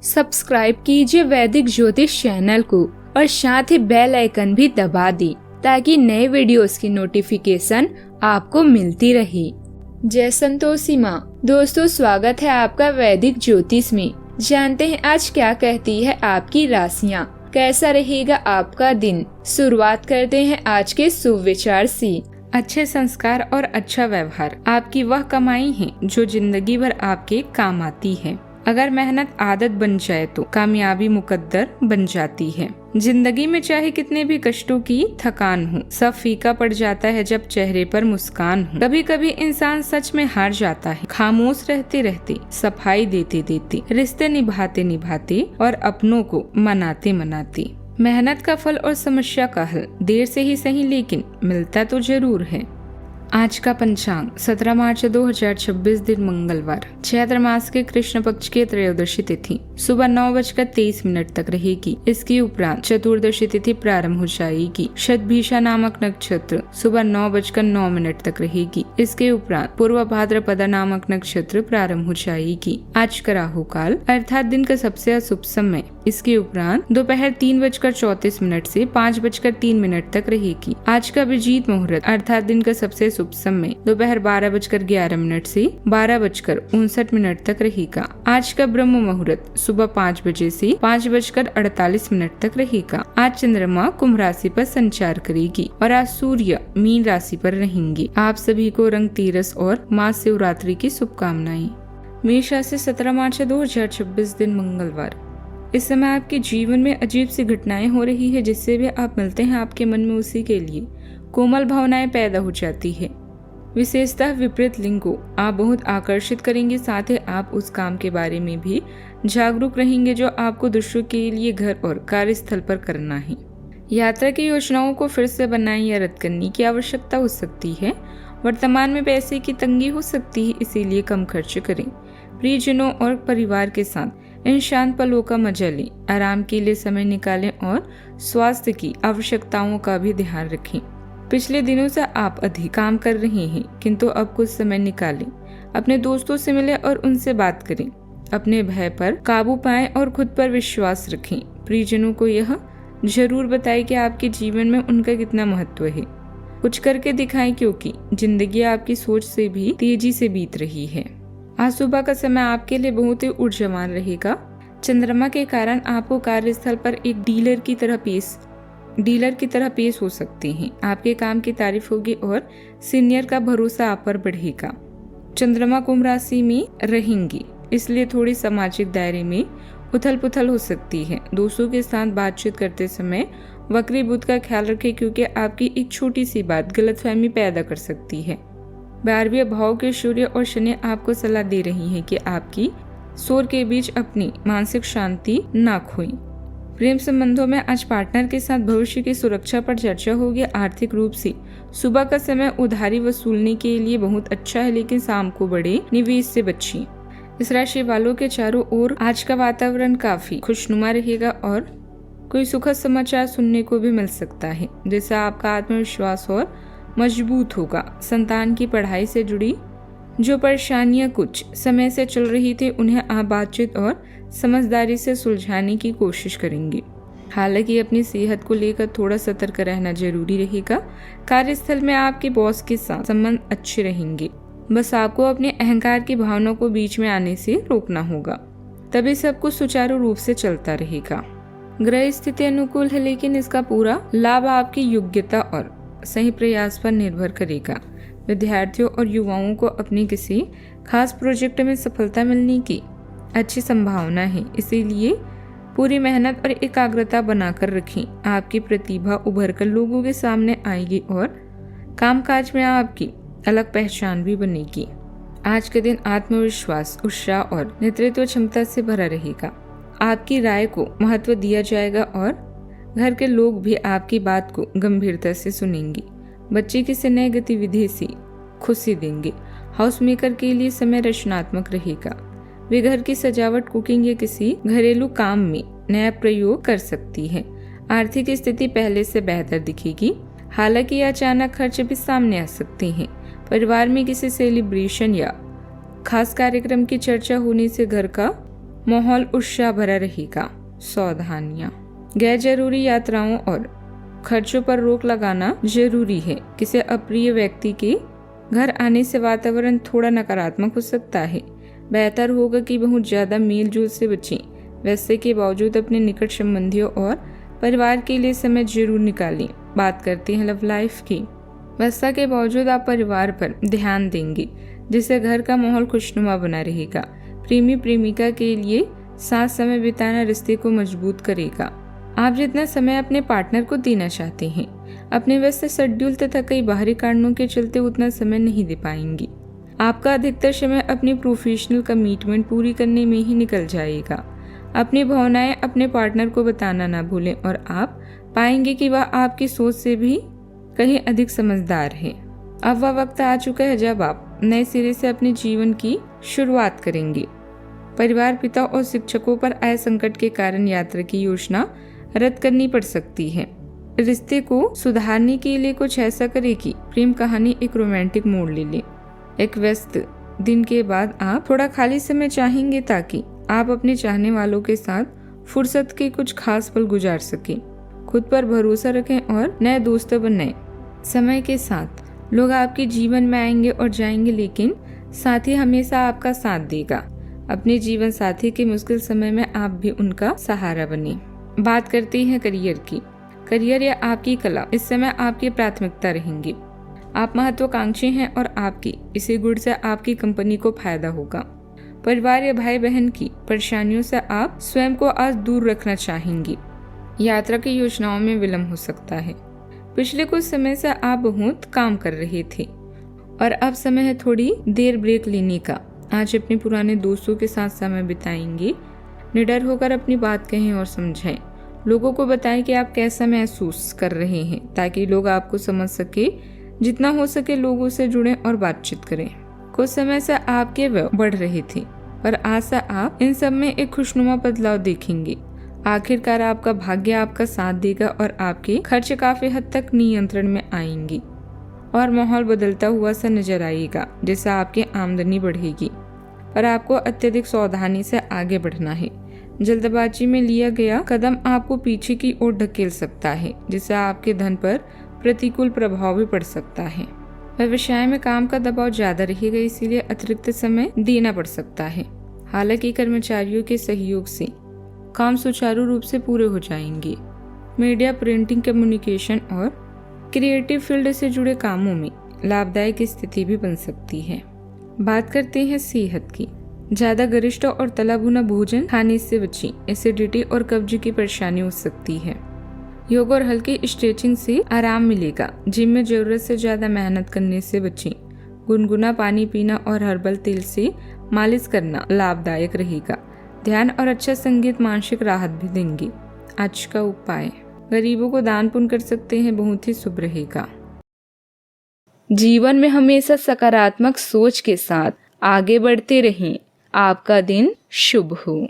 Subscribe कीजिए वैदिक ज्योतिष चैनल को और साथ ही बेल आइकन भी दबा दी ताकि नए वीडियोस की नोटिफिकेशन आपको मिलती रहे। जय संतोषी माँ। दोस्तों, स्वागत है आपका वैदिक ज्योतिष में। जानते हैं आज क्या कहती है आपकी राशियाँ, कैसा रहेगा आपका दिन। शुरुआत करते हैं आज के शुभ विचार से। अच्छे संस्कार और अच्छा व्यवहार आपकी वह कमाई है जो जिंदगी भर आपके काम आती है। अगर मेहनत आदत बन जाए तो कामयाबी मुकद्दर बन जाती है। जिंदगी में चाहे कितने भी कष्टों की थकान हो, सब फीका पड़ जाता है जब चेहरे पर मुस्कान हो। कभी कभी इंसान सच में हार जाता है, खामोश रहते रहते, सफाई देते देते, रिश्ते निभाते निभाते और अपनों को मनाते मनाते। मेहनत का फल और समस्या का हल देर से ही सही लेकिन मिलता तो जरूर है। आज का पंचांग 17 मार्च 2026 दिन मंगलवार, चैत्र मास के कृष्ण पक्ष की त्रयोदशी तिथि सुबह 9:23 तक रहेगी। इसके उपरांत चतुर्दशी तिथि प्रारंभ हो जाएगी। शतभिषा नामक नक्षत्र सुबह 9:09 तक रहेगी। इसके उपरांत पूर्व भाद्रपदा नामक नक्षत्र प्रारंभ हो जाएगी। आज का राहु काल अर्थात दिन का सबसे अशुभ समय इसके उपरांत दोपहर 3:34 से 5:03 तक रहेगी। आज का अभिजीत मुहूर्त अर्थात दिन का सबसे शुभ समय दोपहर 12:11 से 12:59 तक रहेगा। आज का ब्रह्म मुहूर्त सुबह 5 बजे से 5:48 तक रहेगा। आज चंद्रमा कुंभ राशि पर संचार करेगी और आज सूर्य मीन राशि पर रहेंगे। आप सभी को धनतेरस और महाशिवरात्रि की शुभकामनाएं। मेष राशि 17 मार्च 2026 दिन मंगलवार। इस समय आपके जीवन में अजीब सी घटनाएं हो रही है, जिससे भी आप मिलते हैं आपके मन में उसी के लिए कोमल भावनाएं पैदा हो जाती है। विशेषतः विपरीत लिंग को आप बहुत आकर्षित करेंगे। साथ ही आप उस काम के बारे में भी जागरूक रहेंगे जो आपको दूसरों के लिए घर और कार्यस्थल पर करना है। यात्रा की योजनाओं को फिर से बनाएं या रद्द करने की आवश्यकता हो सकती है। वर्तमान में पैसे की तंगी हो सकती है, इसीलिए कम खर्च करें। प्रियजनों और परिवार के साथ इन शांत पलों का मजा लें। आराम के लिए समय निकालें और स्वास्थ्य की आवश्यकताओं का भी ध्यान रखें। पिछले दिनों से आप अधिक काम कर रहे हैं, किंतु अब कुछ समय निकालें। अपने दोस्तों से मिलें और उनसे बात करें। अपने भय पर काबू पाएं और खुद पर विश्वास रखें। प्रियजनों को यह जरूर बताएं कि आपके जीवन में उनका कितना महत्व है। कुछ करके दिखाएं, क्योंकि जिंदगी आपकी सोच से भी तेजी से बीत रही है। आज सुबह का समय आपके लिए बहुत ही ऊर्जावान रहेगा। चंद्रमा के कारण आपको कार्यस्थल पर एक डीलर की तरह पेश हो सकते हैं। आपके काम की तारीफ होगी और सीनियर का भरोसा आप पर बढ़ेगा। चंद्रमा कुंभ राशि में रहेंगी, इसलिए थोड़ी सामाजिक दायरे में उथल पुथल हो सकती है। दोस्तों के साथ बातचीत करते समय वक्री बुद्ध का ख्याल रखें, क्योंकि आपकी एक छोटी सी बात गलतफहमी पैदा कर सकती है। 12वें भाव के सूर्य और शनि आपको सलाह दे रही हैं कि आपकी शोर के बीच अपनी मानसिक शांति ना खोएं। प्रेम संबंधों में आज पार्टनर के साथ भविष्य की सुरक्षा पर चर्चा होगी। आर्थिक रूप से सुबह का समय उधारी वसूलने के लिए बहुत अच्छा है, लेकिन शाम को बड़े निवेश से बचिए। इस राशि वालों के चारों ओर आज का वातावरण काफी खुशनुमा रहेगा और कोई सुखद समाचार सुनने को भी मिल सकता है, जिससे आपका आत्मविश्वास और मजबूत होगा। संतान की पढ़ाई से जुड़ी जो परेशानियां कुछ समय से चल रही थी, उन्हें आप बातचीत और समझदारी से सुलझाने की कोशिश करेंगे। हालांकि अपनी सेहत को लेकर थोड़ा सतर्क रहना जरूरी रहेगा। कार्यस्थल में आपके बॉस के साथ संबंध अच्छे रहेंगे, बस आपको अपने अहंकार की भावना को बीच में आने से रोकना होगा, तभी सब कुछ सुचारू रूप से चलता रहेगा। ग्रह स्थिति अनुकूल है, लेकिन इसका पूरा लाभ आपकी योग्यता और सही प्रयास पर निर्भर करेगा। विद्यार्थियों और युवाओं को अपने किसी खास प्रोजेक्ट में सफलता मिलने की अच्छी संभावना है, इसीलिए पूरी मेहनत और एकाग्रता बनाकर रखें। आपकी प्रतिभा उभरकर लोगों के सामने आएगी और कामकाज में आपकी अलग पहचान भी बनेगी। आज के दिन आत्मविश्वास, उत्साह और नेतृत्व क्षमता से भरा रहेगा। आपकी राय को महत्व दिया जाएगा और घर के लोग भी आपकी बात को गंभीरता से सुनेंगे। बच्चे किसी नई गतिविधि से खुशी देंगे। हाउस मेकर के लिए समय रचनात्मक रहेगा। वे घर की सजावट, कुकिंग या किसी घरेलू काम में नया प्रयोग कर सकती है। आर्थिक स्थिति पहले से बेहतर दिखेगी। हालांकि अचानक खर्च भी सामने आ सकते हैं। परिवार में किसी सेलिब्रेशन या खास कार्यक्रम की चर्चा होने से घर का माहौल उत्साह भरा रहेगा। सावधानियां, गैर जरूरी यात्राओं और खर्चों पर रोक लगाना जरूरी है। किसी अप्रिय व्यक्ति के घर आने से वातावरण थोड़ा नकारात्मक हो सकता है। बेहतर होगा कि बहुत ज्यादा मेल जोल से बचें। वैसे के बावजूद अपने निकट संबंधियों और परिवार के लिए समय जरूर निकालें। बात करते हैं लव लाइफ की। वैसा के बावजूद आप परिवार पर ध्यान देंगे, जिससे घर का माहौल खुशनुमा बना रहेगा। प्रेमी प्रेमिका के लिए साथ समय बिताना रिश्ते को मजबूत करेगा। आप जितना समय अपने पार्टनर को देना चाहते हैं, अपने व्यस्त शेड्यूल तथा कई बाहरी कारणों के चलते उतना समय नहीं दे पाएंगी। आपका अधिकतर समय अपनी प्रोफेशनल कमिटमेंट पूरी करने में ही निकल जाएगा। अपनी भावनाएं अपने पार्टनर को बताना ना भूलें और आप पाएंगे कि वह आपकी सोच से भी कहीं अधिक समझदार है। अब वह वक्त आ चुका है जब आप नए सिरे से अपने जीवन की शुरुआत करेंगे। परिवार, पिता और शिक्षकों पर आए संकट के कारण यात्रा की योजना रद्द करनी पड़ सकती है। रिश्ते को सुधारने के लिए कुछ ऐसा करें कि प्रेम कहानी एक रोमांटिक मोड़ ले ले। एक व्यस्त दिन के बाद आप थोड़ा खाली समय चाहेंगे ताकि आप अपने चाहने वालों के साथ फुर्सत के कुछ खास पल गुजार सकें। खुद पर भरोसा रखें और नए दोस्त बनाएं। समय के साथ लोग आपके जीवन में आएंगे और जाएंगे, लेकिन साथी हमेशा आपका साथ देगा। अपने जीवन साथी के मुश्किल समय में आप भी उनका सहारा बने। बात करते हैं करियर की। करियर या आपकी कला इस समय आपकी प्राथमिकता रहेंगी। आप महत्वाकांक्षी हैं और आपकी इसी गुण से आपकी कंपनी को फायदा होगा। परिवार या भाई बहन की परेशानियों से आप स्वयं को आज दूर रखना चाहेंगी। यात्रा की योजनाओं में विलंब हो सकता है। पिछले कुछ समय से आप बहुत काम कर रहे थे और अब समय है थोड़ी देर ब्रेक लेने का। आज अपने पुराने दोस्तों के साथ समय बिताएंगे। निडर होकर अपनी बात कहें और समझें। लोगों को बताएं कि आप कैसा महसूस कर रहे हैं ताकि लोग आपको समझ सके। जितना हो सके लोगों से जुड़ें और बातचीत करें। कुछ समय से आपके व्यय बढ़ रहे थे पर आज से आप इन सब में एक खुशनुमा बदलाव देखेंगे। आखिरकार आपका भाग्य आपका साथ देगा और आपके खर्च काफी हद तक नियंत्रण में आएंगी और माहौल बदलता हुआ सा नजर आएगा, जिससे आपकी आमदनी बढ़ेगी। पर आपको अत्यधिक सावधानी से आगे बढ़ना है। जल्दबाजी में लिया गया कदम आपको पीछे की ओर ढकेल सकता है, जिससे आपके धन पर प्रतिकूल प्रभाव भी पड़ सकता है। व्यवसाय में काम का दबाव ज्यादा रहेगा, इसीलिए अतिरिक्त समय देना पड़ सकता है। हालांकि कर्मचारियों के सहयोग से काम सुचारू रूप से पूरे हो जाएंगे। मीडिया, प्रिंटिंग, कम्युनिकेशन और क्रिएटिव फील्ड से जुड़े कामों में लाभदायक स्थिति भी बन सकती है। बात करते हैं सेहत की। ज्यादा गरिष्ठ और तला भुना भोजन खाने से बचें। एसिडिटी और कब्ज की परेशानी हो सकती है। योग और हल्की स्ट्रेचिंग से आराम मिलेगा। जिम में जरूरत से ज्यादा मेहनत करने से बचें। गुनगुना पानी पीना और हर्बल तेल से मालिश करना लाभदायक रहेगा। ध्यान और अच्छा संगीत मानसिक राहत भी देंगे। आज का उपाय, गरीबों को दान पुण्य कर सकते हैं, बहुत ही शुभ रहेगा। जीवन में हमेशा सकारात्मक सोच के साथ आगे बढ़ते रहें। आपका दिन शुभ हो।